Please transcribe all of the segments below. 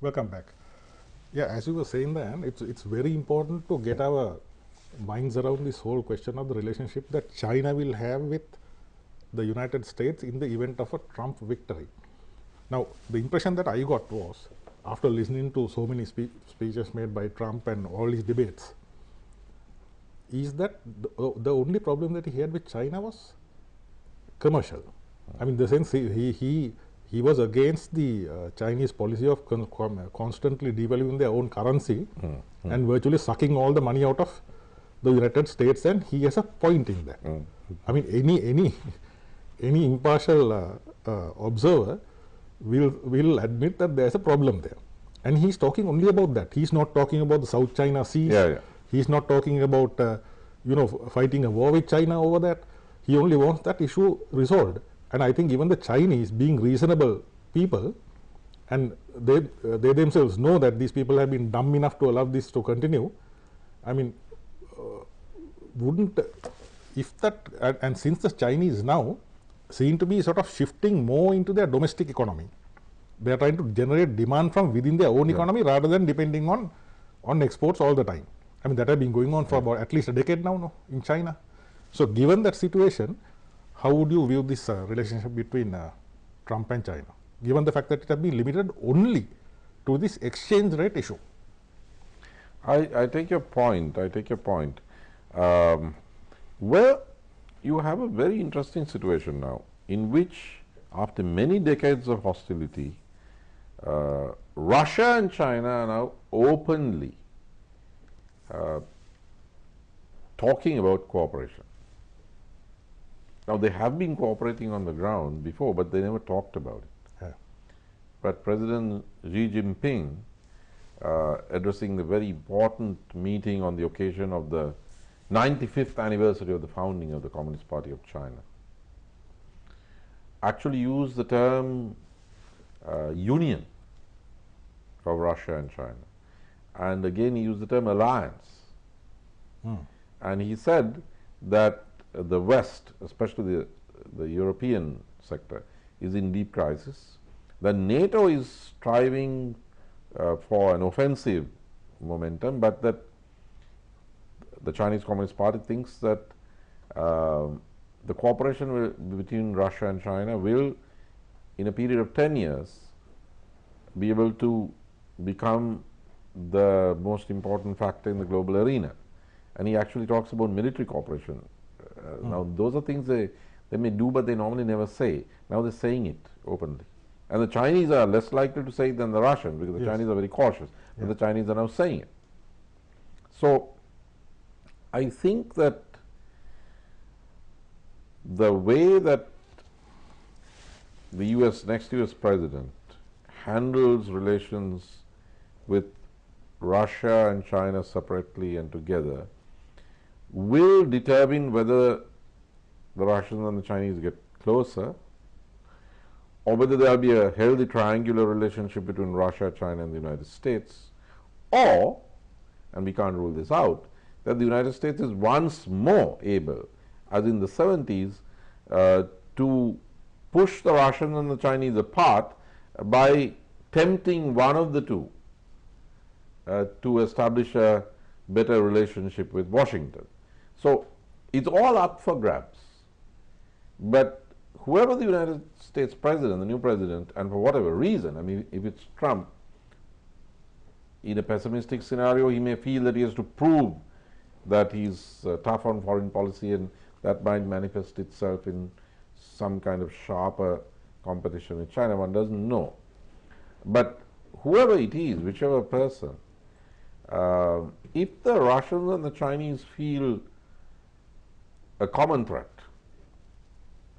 Welcome back. Yeah, as you were saying, then it's very important to get our minds around this whole question of the relationship that China will have with the United States in the event of a Trump victory. Now, the impression that I got was, after listening to so many speeches made by Trump and all his debates, is that the only problem that he had with China was commercial. I mean, the sense he was against the Chinese policy of constantly devaluing their own currency and virtually sucking all the money out of the United States, and he has a point in that. I mean, any impartial observer will admit that there's a problem there, and he's talking only about that. He's not talking about the South China Sea. He's not talking about fighting a war with China over that. He only wants that issue resolved. And I think even the Chinese, being reasonable people, and they themselves know that these people have been dumb enough to allow this to continue. I mean, wouldn't, if that, and since the Chinese now seem to be sort of shifting more into their domestic economy, they are trying to generate demand from within their own economy rather than depending on exports all the time. I mean, that has been going on for about at least a decade now in China. So given that situation, how would you view this relationship between Trump and China, given the fact that it has been limited only to this exchange rate issue? I take your point. Well, you have a very interesting situation now, in which after many decades of hostility, Russia and China are now openly talking about cooperation. Now, they have been cooperating on the ground before, but they never talked about it. Yeah. But President Xi Jinping, addressing the very important meeting on the occasion of the 95th anniversary of the founding of the Communist Party of China, actually used the term union for Russia and China. And again, he used the term alliance. And he said that the West, especially the European sector, is in deep crisis. That NATO is striving for an offensive momentum, but that the Chinese Communist Party thinks that the cooperation between Russia and China will, in a period of 10 years, be able to become the most important factor in the global arena. And he actually talks about military cooperation. Now, those are things they may do, but they normally never say. Now they're saying it openly. And the Chinese are less likely to say it than the Russians, because the Chinese are very cautious. But the Chinese are now saying it. So, I think that the way that the next US president handles relations with Russia and China separately and together will determine whether the Russians and the Chinese get closer, or whether there will be a healthy triangular relationship between Russia, China, and the United States, or, and we can't rule this out, that the United States is once more able, as in the 70s, to push the Russians and the Chinese apart by tempting one of the two to establish a better relationship with Washington. So, it's all up for grabs. But whoever the United States president, the new president, and for whatever reason, I mean, if it's Trump, in a pessimistic scenario, he may feel that he has to prove that he's tough on foreign policy, and that might manifest itself in some kind of sharper competition with China. One doesn't know. But whoever it is, whichever person, if the Russians and the Chinese feel a common threat,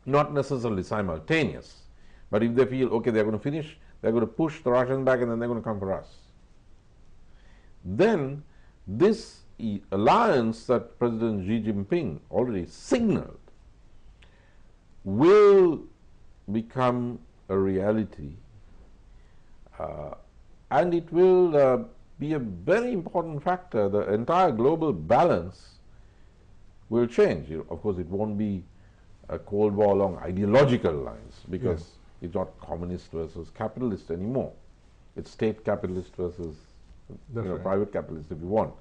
not necessarily simultaneous, but if they feel, okay, they're going to finish, they're going to push the Russians back, and then they're going to come for us, then this alliance that President Xi Jinping already signaled will become a reality, and it will be a very important factor. The entire global balance will change. Of course, it won't be a Cold War along ideological lines, because it's not communist versus capitalist anymore. It's state capitalist versus That's right. private capitalist, if you want.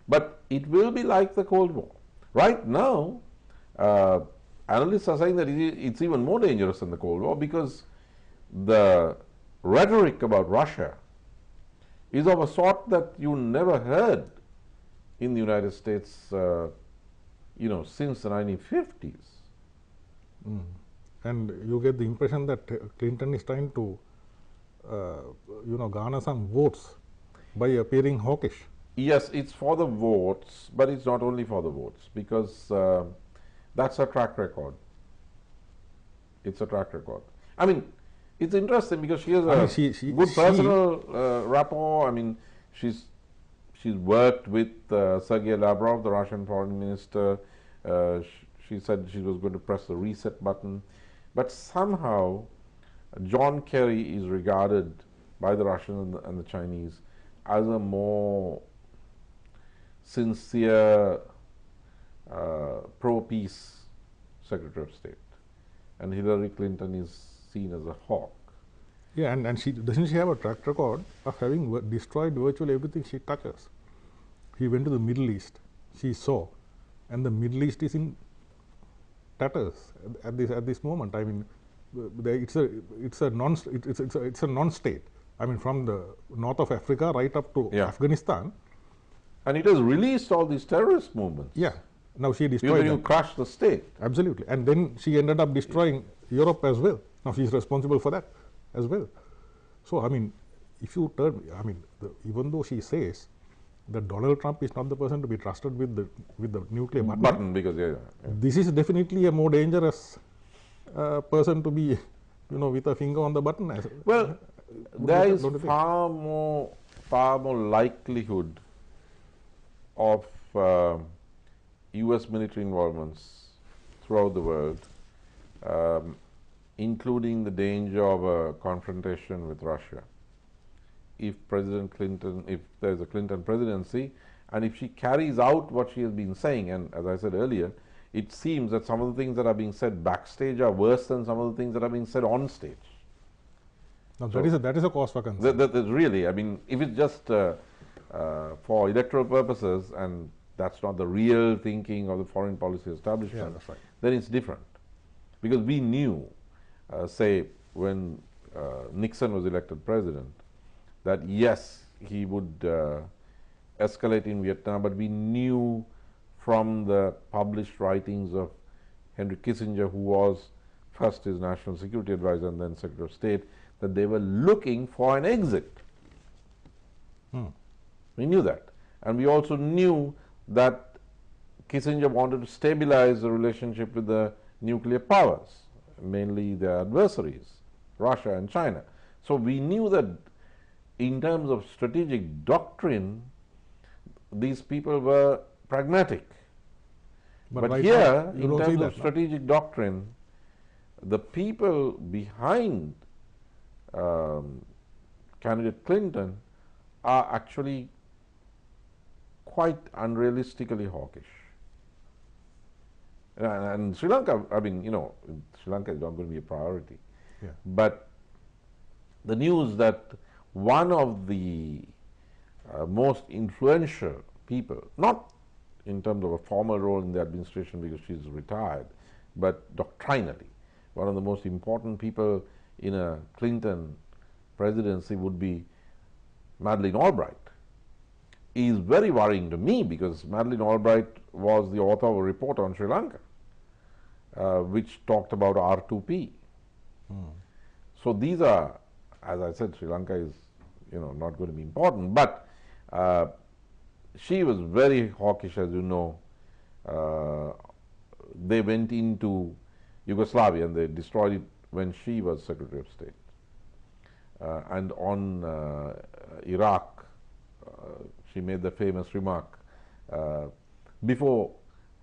But it will be like the Cold War. Right now, analysts are saying that it's even more dangerous than the Cold War because the rhetoric about Russia is of a sort that you never heard in the United States, since the 1950s. And you get the impression that Clinton is trying to, garner some votes by appearing hawkish. Yes, it's for the votes, but it's not only for the votes because that's a track record. It's a track record. I mean, it's interesting because she has a good personal rapport. I mean, she's worked with Sergei Lavrov, the Russian foreign minister. She said she was going to press the reset button. But somehow, John Kerry is regarded by the Russians and the Chinese as a more sincere, pro-peace Secretary of State. And Hillary Clinton is seen as a hawk. Yeah, and doesn't she have a track record of having destroyed virtually everything she touches? He went to the Middle East, she saw, and the Middle East is in tatters at this moment. I mean, it's a non-state. I mean, from the north of Africa right up to Afghanistan. And it has released all these terrorist movements. Yeah. Now she destroyed you crushed the state. Absolutely. And then she ended up destroying Europe as well. Now she is responsible for that as well. So, I mean, if you turn, I mean, even though she says that Donald Trump is not the person to be trusted with the nuclear button, because this is definitely a more dangerous person to be, with a finger on the button. Well, there is far more likelihood of U.S. military involvements throughout the world, including the danger of a confrontation with Russia. If President Clinton, if there is a Clinton presidency, and if she carries out what she has been saying, and as I said earlier, it seems that some of the things that are being said backstage are worse than some of the things that are being said on stage. Now, that is a cause for concern. That is really, I mean, if it's just for electoral purposes and that's not the real thinking of the foreign policy establishment, that's right. Then it's different. Because we knew, say, when Nixon was elected president, that yes, he would escalate in Vietnam, but we knew from the published writings of Henry Kissinger, who was first his national security advisor and then Secretary of State, that they were looking for an exit. We knew that. And we also knew that Kissinger wanted to stabilize the relationship with the nuclear powers, mainly their adversaries, Russia and China. So we knew that in terms of strategic doctrine, these people were pragmatic. But right here, now, in terms of strategic doctrine, the people behind candidate Clinton are actually quite unrealistically hawkish. And Sri Lanka, I mean, Sri Lanka is not going to be a priority. Yeah. But the news that one of the most influential people, not in terms of a formal role in the administration because she's retired, but doctrinally, one of the most important people in a Clinton presidency would be Madeleine Albright, is very worrying to me because Madeleine Albright was the author of a report on Sri Lanka, which talked about R2P. So these are, as I said, Sri Lanka is not going to be important, but she was very hawkish, as you know. They went into Yugoslavia and they destroyed it when she was Secretary of State. And on Iraq, she made the famous remark before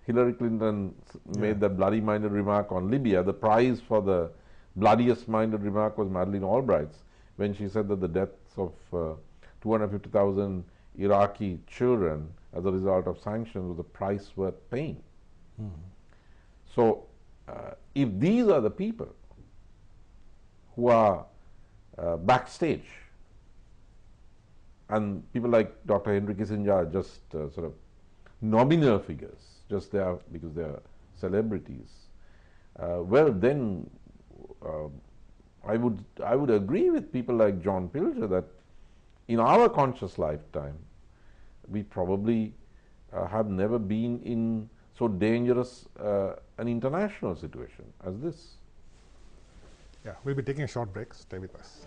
Hillary Clinton made the bloody-minded remark on Libya. The prize for the bloodiest-minded remark was Madeleine Albright's, when she said that the deaths of 250,000 Iraqi children as a result of sanctions was a price worth paying. So, if these are the people who are backstage and people like Dr. Henry Kissinger are just sort of nominal figures, just there because they are celebrities, well then I would agree with people like John Pilger that in our conscious lifetime we probably have never been in so dangerous an international situation as this. Yeah, we'll be taking a short break. Stay with us.